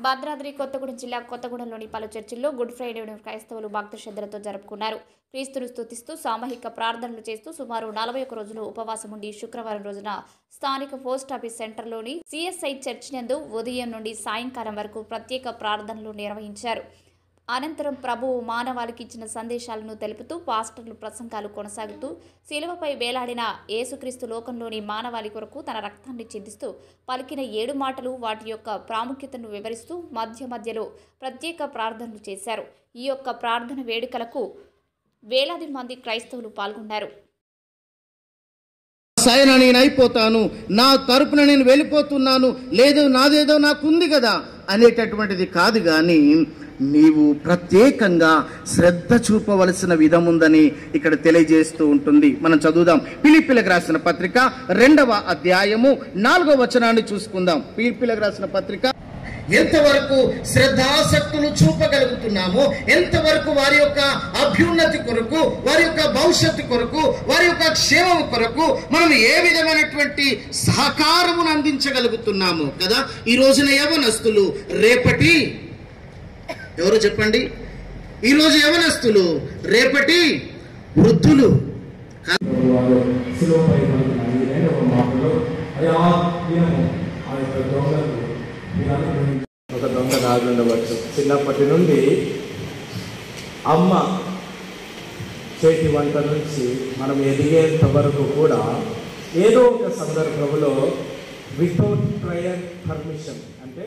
భద్రాద్రి కొత్తగూడెం జిల్లా కొత్తగూడెంలోని పలు చర్చిల్లో గుడ్ ఫ్రైడేను క్రైస్తవులు భక్తి శ్రద్ధలతో జరుపుకున్నారు. క్రీస్తును స్తుతిస్తూ సామూహిక ప్రార్థనలు చేస్తూ సుమారు 41 రోజులు ఉపవాసం ఉండి శుక్రవారం రోజున స్థానిక పోస్టాఫీస్ సెంటర్లోని సిఎస్ఐ చర్చి నందు ఉదయం నుండి సాయంకాలం వరకు ప్రత్యేక ప్రార్థనలు నిర్వహించారు. అనంతరం ప్రభువు మానవాళికి ఇచ్చిన సందేశాలను తెలుపుతూ పాస్టర్లు ప్రసంగాలు కొనసాగుతూ శిలువపై వేలాడిన యేసుక్రీస్తు లోకంలోని మానవాళి కొరకు తన రక్తాన్ని చిందిస్తూ పలికిన 7 మాటలు వాటి యొక్క ప్రాముఖ్యతను వివరిస్తూ మధ్యలో ప్రత్యేక ప్రార్థనలు చేశారు. ఈ యొక్క ప్రార్థన వేడుకలకు వేలాది మంది క్రైస్తవులు పాల్గొన్నారు. సాయన నేను అయిపోతాను, నా తరపున నేను వెళ్ళిపోతున్నాను, లేదు నాదేదో నాకుంది కదా అనేటటువంటిది కాదు, కానీ నీవు ప్రత్యేకంగా శ్రద్ధ చూపవలసిన విధం ఉందని ఇక్కడ తెలియజేస్తూ ఉంటుంది. మనం చదువుదాం. ఫిలిప్పీలకు రాసిన పత్రిక 2వ అధ్యాయము 4వ వచనాన్ని చూసుకుందాం. ఫిలిప్పీలకు రాసిన పత్రిక ఎంతవరకు శ్రద్ధాసక్తులు చూపగలుగుతున్నామో, ఎంతవరకు వారి యొక్క అభ్యున్నతి కొరకు, వారి యొక్క భవిష్యత్తు కొరకు, వారి యొక్క క్షేమం కొరకు మనం ఏ విధమైనటువంటి సహకారమును అందించగలుగుతున్నాము కదా. ఈ రోజున యవనస్తులు రేపటి, ఎవరు చెప్పండి, ఈరోజు యవనస్తులు రేపటి వృద్ధులు. ఒక దొంగ రాజు ఉండవచ్చు. చిన్నప్పటి నుండి అమ్మ చేతి వంట నుంచి మనం ఎదిగేంత వరకు కూడా ఏదో ఒక సందర్భంలో వితౌట్ ప్రయర్ పర్మిషన్, అంటే